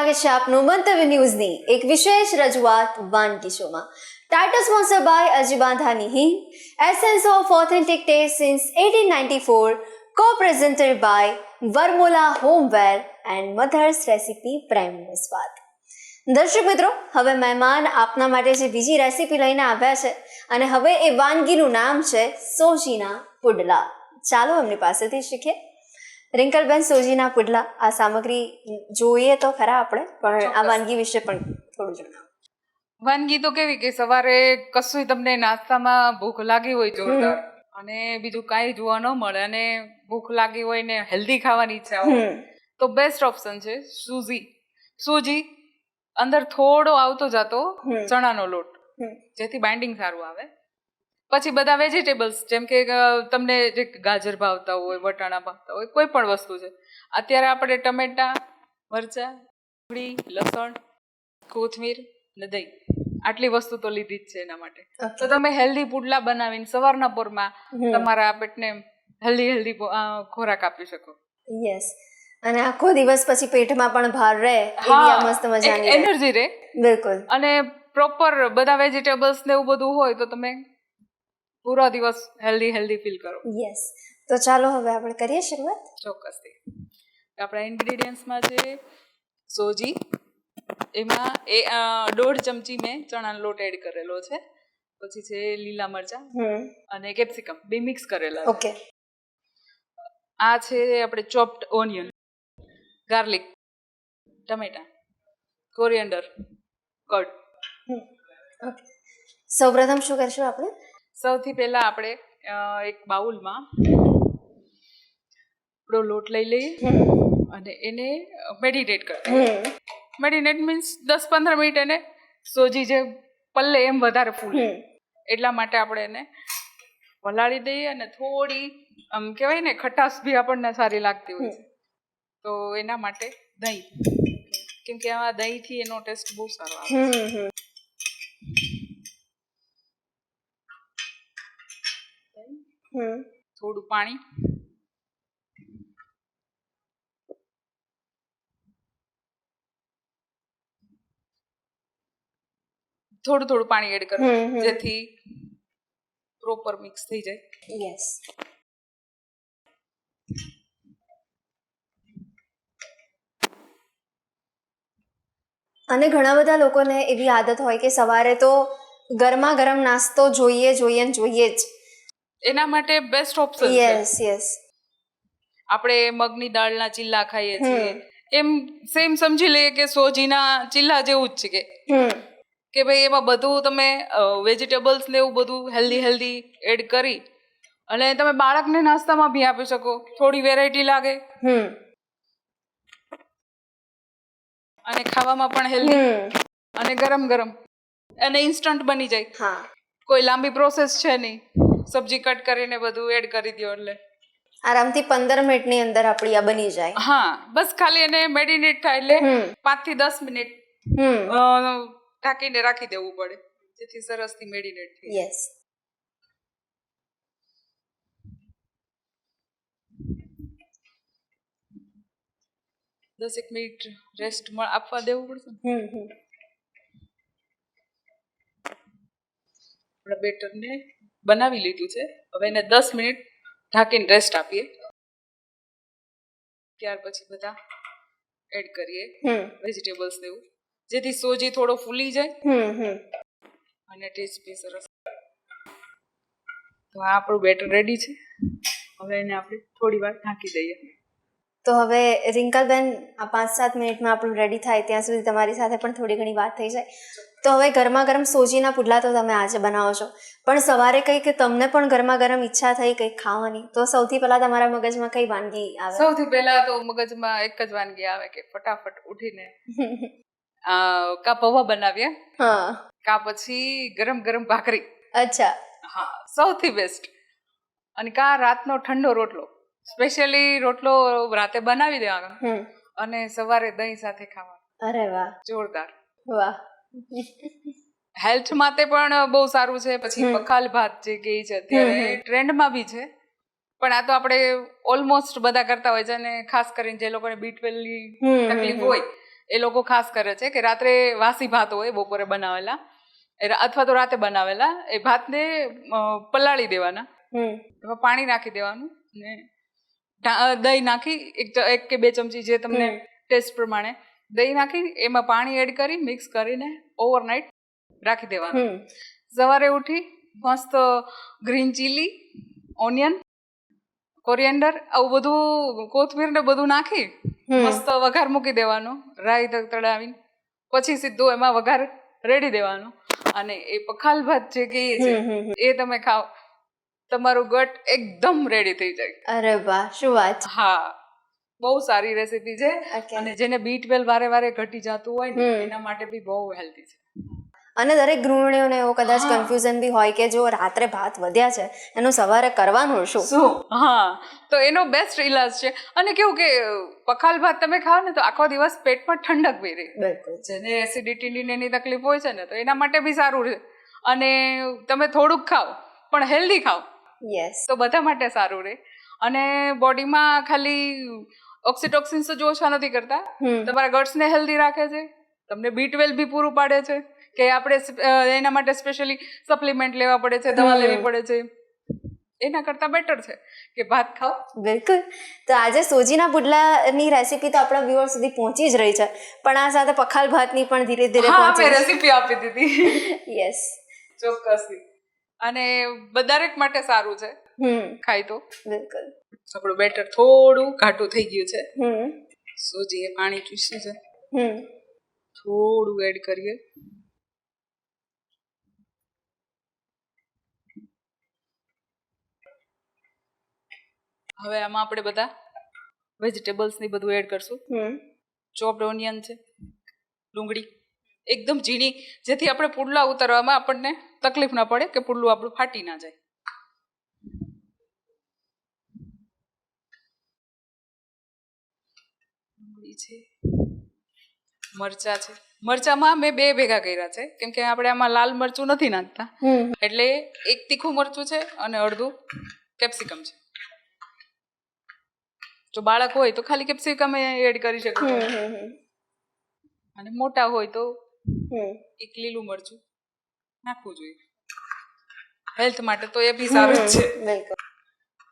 સ્વાગત છે આપનું મંતવ્ય ન્યૂઝની એક વિશેષ રજૂઆત વાનગી શોમાં. ટાઇટલ સ્પોન્સર બાય અજીબાંધાની હિંગ, essence of authentic taste since 1894, co-presented by Varmora Homeware and Mother's Recipe Prime સ્વાદ. દર્શક મિત્રો, હવે મહેમાન આપના માટે જે બીજી રેસિપી લઈને આવ્યા છે અને હવે એ વાનગીનું નામ છે સોજીના પુડલા. ચાલો એમની પાસેથી શીખીએ. રિંકલબેન, સોજીના પુડલા, આ સામગ્રી જોઈએ તો ખરા આપણે, પણ આ વાનગી વિશે પણ થોડું જણાવો. વાનગી તો કેવી કે સવારે કશું તમને નાસ્તામાં ભૂખ લાગી હોય જોરદાર અને બીજું કાંઈ જોવા ન મળે અને ભૂખ લાગી હોય ને હેલ્ધી ખાવાની ઈચ્છા હોય તો બેસ્ટ ઓપ્શન છે સૂજી. અંદર થોડો આવતો જાતો ચણાનો લોટ, જેથી બાઇન્ડિંગ સારું આવે. પછી બધા વેજીટેબલ્સ, જેમ કે તમને જે ગાજર ભાવતા હોય, વટાણા ભાવતા હોય, કોઈ પણ વસ્તુ છે. અત્યારે આપણે ટમેટા, મરચાં, ડુંગળી, લસણ, કોથમીર ને દહીં, આટલી વસ્તુ તો લીધી જ છે એના માટે. તો તમે હેલ્ધી પુડલા બનાવીને સવારના પોરમાં તમારા પેટને હેલ્ધી ખોરાક આપી શકો. યસ, અને આખો દિવસ પછી પેટમાં પણ ભાર રહે એવી આ મસ્ત મજાની એનર્જી રહે. બિલકુલ. અને પ્રોપર બધા વેજીટેબલ્સ ને એવું બધું હોય તો તમે પૂરો દિવસ હેલ્ધી ફીલ કરો. યસ, તો ચાલો હવે આપણે કરીએ શરૂઆત. ચોક્કસથી. આપણા ઇન્ગ્રેડિયન્ટ્સમાં છે સોજી, એમાં 1.5 ચમચી મેં ચણાનો લોટ એડ કરેલો છે. પછી છે લીલા મરચાં અને કેપ્સિકમ, બે મિક્સ કરેલા છે. ઓકે. આ છે આપણે ચોપ્ડ ઓનિયન, ગાર્લિક, ટમેટા, કોરિએન્ડર, કર્ડ. સૌપ્રથમ શું કરશું આપણે? સૌથી પહેલા આપણે એક બાઉલમાં આપણો લોટ લઈ લઈએ અને એને મેડિનેટ કરીએ. મેડિનેટ મીન્સ 10-15 મિનિટ એને સોજી જે પલ્લે એમ વધારે ફૂલે એટલા માટે આપણે એને પલાળી દઈએ. અને થોડી આમ કહેવાય ને ખટાશ બી આપણને સારી લાગતી હોય છે, તો એના માટે દહીં, કેમ કે આમાં દહીંથી એનો ટેસ્ટ બહુ સારો આવે. થોડું પાણી, થોડું પાણી એડ કરવું જેથી પ્રોપર મિક્સ થઈ જાય. યસ. અને ઘણા બધા લોકોને એવી આદત હોય કે સવારે તો ગરમા ગરમ નાસ્તો જોઈએ જ. એના માટે બેસ્ટ ઓપ્શન છે. યસ. આપણે મગની દાળના ચીલા ખાઈએ છીએ, એમ સેમ સમજી લઈએ કે સોજીના ચીલા જેવું જ છે કે ભાઈ એમાં બધું તમે વેજીટેબલ્સ ને એવું બધું હેલ્ધી એડ કરી અને તમે બાળકને નાસ્તામાં બી આપી શકો. થોડી વેરાયટી લાગે અને ખાવામાં પણ હેલ્ધી અને ગરમ અને ઇન્સ્ટન્ટ બની જાય. કોઈ લાંબી પ્રોસેસ છે નહીં, સબ્જી કટ કરીને બધું એડ કરી દો એટલે આરામથી 15 મિનિટની અંદર આપણી આ બની જાય. હા, બસ ખાલી એને મેડિનેટ થાય એટલે 5 થી 10 મિનિટ ઢાંકીને રાખી દેવું પડે, જેથી સરસથી મેડિનેટ થાય. યસ. દસેક મિનિટ રેસ્ટ આપવા દેવું પડશે. આપણે બેટરને બનાવી લીધું છે, હવે એને 10 મિનિટ ઢાંકીને રેસ્ટ આપીએ. ત્યાર પછી બધા એડ કરીએ વેજીટેબલ્સ ને એવું, જેથી સોજી થોડો ફૂલી જાય અને ટેસ્ટ બી સરસ. તો આ આપણું બેટર રેડી છે. હવે એને આપણે થોડી વાર ઢાંકી દઈએ. તો હવે રિંકલબેન, આ 5-7 મિનિટમાં આપણું રેડી થાય ત્યાં સુધી તમારી સાથે પણ થોડી ઘણી વાત થઈ જાય. તો હવે ગરમા ગરમ સોજીના પુડલા તો તમે આજે બનાવો છો, પણ સવારે કંઈક તમને પણ ગરમા ગરમ ઈચ્છા થઈ કંઈક ખાવાની, તો સૌથી પહેલા તમારા મગજમાં કઈ વાનગી આવે? સૌથી પહેલા તો મગજમાં એક જ વાનગી આવે કે ફટાફટ ઉઠીને કા પૌવા બનાવીએ, કા પછી ગરમ ભાખરી. અચ્છા. હા, સૌથી બેસ્ટ. અને કા રાતનો ઠંડો રોટલો, સ્પેશિયલી રોટલો રાતે બનાવી દેવાનો અને સવારે દહીં સાથે ખાવાનો. અરે વાહ, જોરદાર. વાહ. હેલ્થ માટે પણ બહુ સારું છે. પછી પખાલ ભાત જે કહે છે અત્યારે ટ્રેન્ડમાં બી છે, પણ આ તો આપણે ઓલમોસ્ટ બધા કરતા હોય છે. અને ખાસ કરીને જે લોકોને B12 ની તકલીફ હોય એ લોકો ખાસ કરે છે કે રાત્રે વાસી ભાત હોય બપોરે બનાવેલા અથવા તો રાતે બનાવેલા એ ભાતને પલાળી દેવાના, એમાં પાણી નાખી દેવાનું ને દહીં નાખી એક કે 2 ચમચી જે તમને ટેસ્ટ પ્રમાણે દહીં નાખી એમાં પાણી એડ કરી મિક્સ કરીને ઓવરનાઇટ રાખી દેવાનું. સવારે ઉઠી મસ્ત ગ્રીન ચીલી, ઓનિયન, કોરિએન્ડર આવું બધું કોથમીર ને બધું નાખી મસ્ત વઘાર મૂકી દેવાનો, રાઈ તળાવીને પછી સીધું એમાં વઘાર રેડી દેવાનો અને એ પખાલ ભાત જે કહીએ છે એ તમે ખાઓ, તમારું ગટ એકદમ રેડી થઈ જાય. અરે વાહ, શું વાત. હા, બહુ સારી રેસીપી છે અને જેને B12 વારે વારે ઘટી જતું હોય ને એના માટે બી બહુ હેલ્ધી છે. અને દરેક ગૃહિણીઓને એવો કદાચ કન્ફ્યુઝન બી હોય કે જો રાત્રે ભાત વધ્યા છે એનું સવારે કરવાનું શું. હા, તો એનો બેસ્ટ ઇલાજ છે. અને કેવું કે પખાલ ભાત તમે ખાઓ ને તો આખો દિવસ પેટમાં ઠંડક બી રહે. બિલકુલ. જેને એસિડિટીની એની તકલીફ હોય છે ને તો એના માટે બી સારું છે. અને તમે થોડુંક ખાઓ પણ હેલ્ધી ખાઓ તો બધા માટે સારું રહે. અને બોડીમાં ખાલી ઓક્સિટોક્સિન્સ જ ઓછા નથી કરતા, તમારા ગટ્સને હેલ્ધી રાખે છે, તમને B12 બી પૂરું પાડે છે કે આપણે એના માટે સ્પેશિયલી સપ્લિમેન્ટ લેવા પડે છે, દવા લેવી પડે છે, એના કરતાં બેટર છે કે ભાત ખાઓ. બિલકુલ. તો આજે સોજીના પુડલાની રેસીપી તો આપણા વ્યુઅર સુધી પહોંચી જ રહી છે, પણ આ સાથે પખાલ ભાતની પણ ધીરે ધીરે પહોંચી રેસીપી આપી દીધી. યસ, ચોક્કસથી. અને દરેક માટે સારું છે ખાય તો. બિલકુલ. આપણું બેટર થોડું ઘાટું થઈ ગયું છે, સોજીએ પાણી ચૂસ્યું છે, થોડું એડ કરીએ. હવે આમાં આપણે બધા વેજીટેબલ્સ ની બધું એડ કરશું. ચોપ્ડ ઓનિયન છે, ડુંગળી એકદમ ઝીણી, જેથી આપણે પુડલા ઉતારવામાં આપણને તકલીફ ના પડે કે પુડલું આપણું ફાટી ના જાય. ડુંગળી છે, મરચા છે. મરચામાં મેં 2 ભેગા કર્યા છે કેમ કે આપણે આમાં લાલ મરચું નથી નાખતા, એટલે 1 તીખું મરચું છે અને અડધું કેપ્સિકમ છે. જો બાળક હોય તો ખાલી કેપ્સિકમ એડ કરી શકે અને મોટા હોય તો 1 લીલું મરચું નાખવું જોઈએ. હેલ્થ માટે તો એ બી સારું જ છે.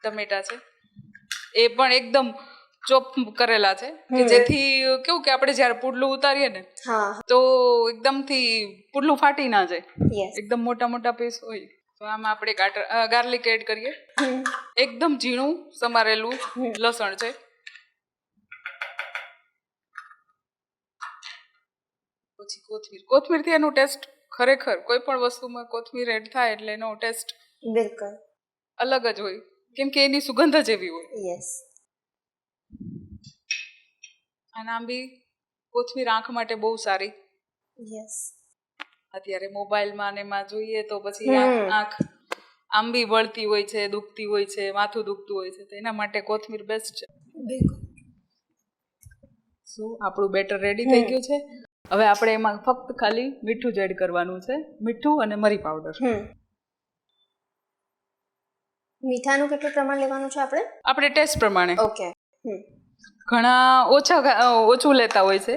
ટમેટા છે, એ પણ એકદમ ચોપ કરેલા છે કે જેથી કેવું કે આપણે જ્યારે પુડલું ઉતારીએ ને તો એકદમથી પુડલું ફાટી ના જાય, એકદમ મોટા મોટા પીસ હોય. તો આમાં આપણે ગાર્લિક એડ કરીએ, એકદમ ઝીણું સમારેલું લસણ છે, પછી કોથમીરથી એનું ટેસ્ટ ખરેખર કોઈ પણ વસ્તુમાં કોથમીર એડ થાય એટલે એનો ટેસ્ટ બિલકુલ અલગ જ હોય કેમ કે એની સુગંધ જ એવી હોય. અને આમ બી કોથમીર આંખ માટે બહુ સારી. અત્યારે મોબાઈલમાં ને એમાં જોઈએ તો પછી આંખ આમ બી વળતી હોય છે, દુખતી હોય છે, માથું દુખતું હોય છે, તો એના માટે કોથમીર બેસ્ટ છે. આપણું બેટર રેડી થઈ ગયું છે. હવે આપણે એમાં ફક્ત ખાલી મીઠું જ એડ કરવાનું છે, મીઠું અને મરી પાવડર. મીઠાનું કેટલું પ્રમાણ લેવાનું છે આપણે ટેસ્ટ પ્રમાણે. ઓકે. ઘણા ઓછું લેતા હોય છે,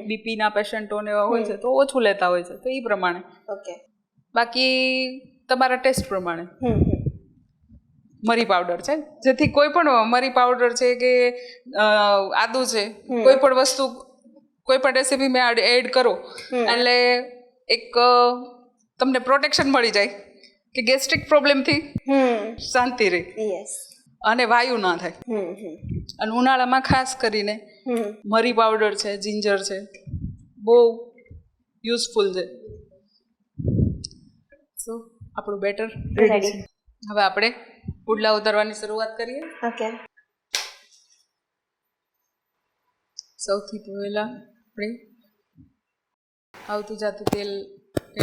બીપી ના પેશન્ટોને એવા હોય છે તો ઓછું લેતા હોય છે, તો એ પ્રમાણે. ઓકે. બાકી તમારા ટેસ્ટ પ્રમાણે. મરી પાવડર છે, જેથી કોઈ પણ મરી પાવડર છે કે આદુ છે, કોઈ પણ વસ્તુ કોઈ પણ રેસીપી મેં એડ કરો એટલે એક તમને પ્રોટેક્શન મળી જાય કે ગેસ્ટ્રિક પ્રોબ્લેમથી શાંતિ રહે અને વાયુ ના થાય. અને ઉનાળામાં ખાસ કરીને મરી પાવડર છે, જિંજર છે, બહુ યુઝફુલ છે. સો આપણું બેટર રેડી છે. હવે આપણે પુડલા ઉતારવાની શરૂઆત કરીએ. ઓકે. સૌથી પહેલા આપણે આવતું જાતું તેલ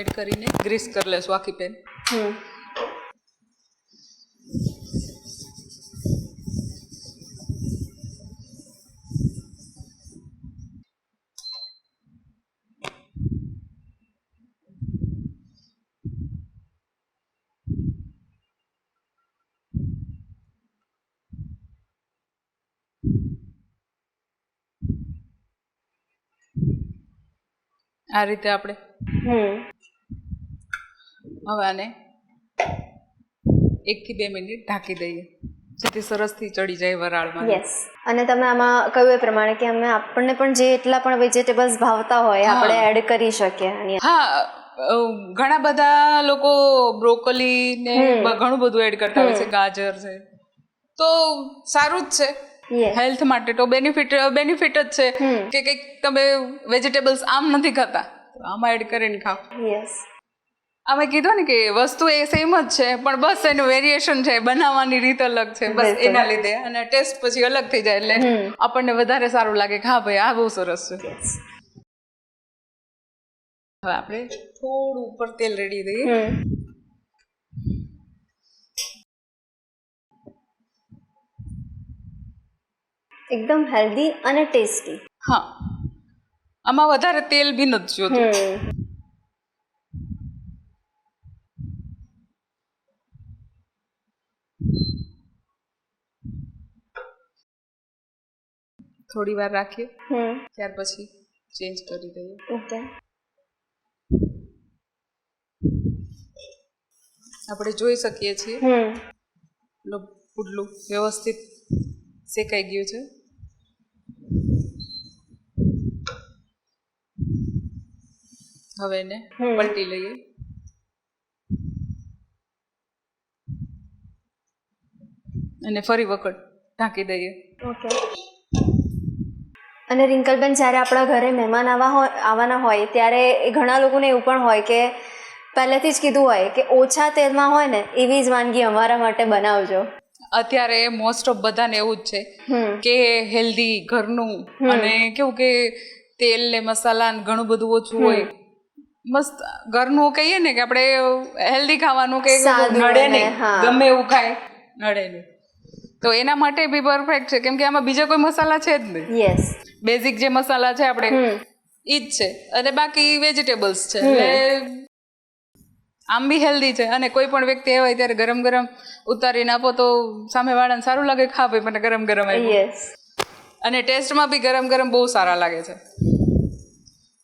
એડ કરીને ગ્રીસ કરી લેશું આખી પેન. આ રીતે આપણે હવે આને 1 થી 2 મિનિટ ઢાંકી દઈએ જેથી સરસથી ચડી જાય વરાળમાં. યસ. અને તમે આમાં કહ્યું એ પ્રમાણે કે આપણને પણ જે એટલા પણ વેજીટેબલ્સ ભાવતા હોય આપણે એડ કરી શકીએ. હા, ઘણા બધા લોકો બ્રોકોલી ને ઘણું બધું એડ કરતા હોય છે, ગાજર છે, તો સારું જ છે હેલ્થ માટે, તો બેનિફિટ જ છે કે કંઈક તમે વેજીટેબલ્સ આમ નથી ખાતા તો આમાં એડ કરીને ખાઓ. યસ. અમે કીધું ને કે વસ્તુ એ સેમ જ છે પણ બસ એનું વેરિએશન છે, બનાવવાની રીત અલગ છે, બસ એના લીધે, અને ટેસ્ટ પછી અલગ થઈ જાય એટલે આપણને વધારે સારું લાગે કે હા ભાઈ આ બહુ સરસ છે. હવે આપણે થોડું ઉપર તેલ રેડી દઈએ. એકદમ હેલ્ધી અને ટેસ્ટી. હા, આમાં વધારે તેલ બી નથી જોતું. થોડી વાર રાખીએ, ત્યાર પછી ચેન્જ કરી દઈએ. ઓકે. આપણે જોઈ શકીએ છીએ પુડલું વ્યવસ્થિત શેકાઈ ગયું છે. હવે એને પલટી લઈએ. અને ફરી વખત ઢાંકી દઈએ. ઓકે. અને રિંકલબેન, જ્યારે આપણા ઘરે મહેમાન આવવાના હોય ત્યારે ઘણા લોકોને એવું પણ હોય કે પહેલેથી જ કીધું હોય કે ઓછા તેલમાં હોય ને એવી જ વાનગી અમારા માટે બનાવજો. અત્યારે મોસ્ટ ઓફ બધાને એવું જ છે કે હેલ્ધી ઘરનું, અને કેવું કે તેલ ને મસાલા ઘણું બધું ઓછું હોય. મસ્ત ઘરનું કહીએ ને કે આપણે હેલ્ધી ખાવાનું, કે નડે નહીં, ગમે એવું ખાય નડે નહીં, તો એના માટે બી પરફેક્ટ છે કેમ કે આમાં બીજા કોઈ મસાલા છે જ નહીં. યસ. બેઝિક જે મસાલા છે આપણે ઈ જ છે, અને બાકી વેજીટેબલ્સ છે, એટલે આમ બી હેલ્ધી છે. અને કોઈ પણ વ્યક્તિ હોય ત્યારે ગરમ ગરમ ઉતારીને આપો તો સામેવાળાને સારું લાગે, ખા ભાઈ મને ગરમ ગરમ આપ્યું. અને ટેસ્ટમાં બી ગરમ ગરમ બહુ સારા લાગે છે.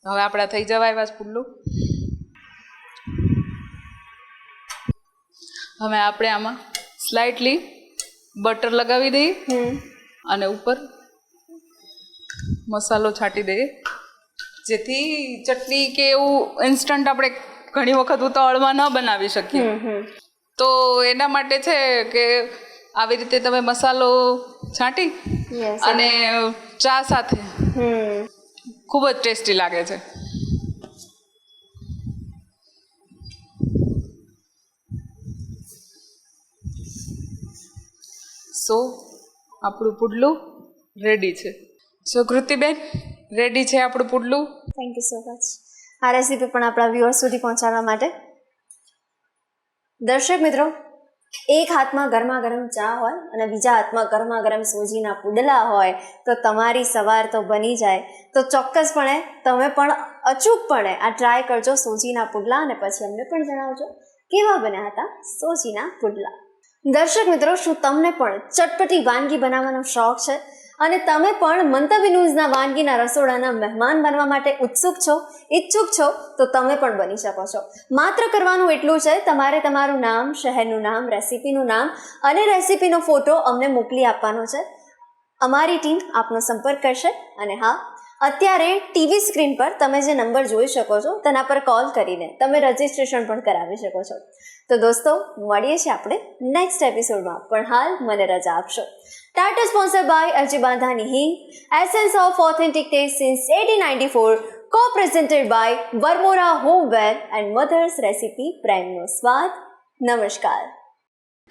હવે આપણા થઈ જવા આવ્યા છે પુડલું. હવે આપણે આમાં સ્લાઇટલી બટર લગાવી દઈએ અને ઉપર મસાલો છાંટી દઈએ, જેથી ચટણી કે એવું ઇન્સ્ટન્ટ આપણે ઘણી વખત ઉતાવળમાં ન બનાવી શકીએ. તો એના માટે છે કે આવી રીતે તમે મસાલો છાંટી અને ચા સાથે ખૂબ જ ટેસ્ટી લાગે છે. સો આપણું પુડલું રેડી છે. સો કૃતિબેન, રેડી છે આપણું પુડલું. થેન્ક યુ સો મચ આ રેસીપી પણ આપણા વ્યુઅર્સ સુધી પહોંચાડવા માટે. દર્શક મિત્રો, એક હાથમાં ગરમા ગરમ ચા હોય અને બીજા હાથમાં ગરમા ગરમ સોજીના પુડલા હોય તો તમારી સવાર તો બની જાય. તો ચોક્કસપણે તમે પણ અચૂકપણે આ ટ્રાય કરજો સોજીના પુડલા, અને પછી અમને પણ જણાવજો કેવા બન્યા હતા સોજીના પુડલા. દર્શક મિત્રો, શું તમને પણ ચટપટી વાનગી બનાવવાનો શોખ છે અને તમે પણ મંતવ્ય ન્યૂઝના વાનગીના રસોડાના મહેમાન બનવા માટે ઈચ્છુક છો તો તમે પણ બની શકો છો. માત્ર કરવાનું એટલું છે, તમારે તમારું નામ, શહેરનું નામ, રેસીપીનું નામ અને રેસીપીનો ફોટો અમને મોકલી આપવાનો છે. અમારી ટીમ આપનો સંપર્ક કરશે. અને હા, અત્યારે ટીવી સ્ક્રીન પર તમે જે નંબર જોઈ શકો છો તેના પર કોલ કરીને તમે રજિસ્ટ્રેશન પણ કરાવી શકો છો. તો દોસ્તો, મળીએ છીએ આપણે નેક્સ્ટ એપિસોડમાં, પણ હાલ મને રજા આપશો. ટાટા સ્પોન્સર બાય અજય બાંધાની હિંગ, essence of authentic taste since 1894, co-presented by Varmora Homeware and Mother's Recipe પ્રેમનો સ્વાદ. નમસ્કાર.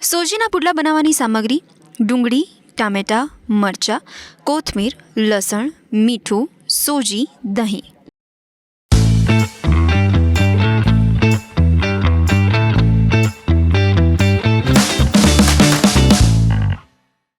સોજીના પુડલા બનાવવાની સામગ્રી: ડુંગળી, ટામેટાં, મરચાં, કોથમીર, લસણ, મીઠું, સોજી, દહીં.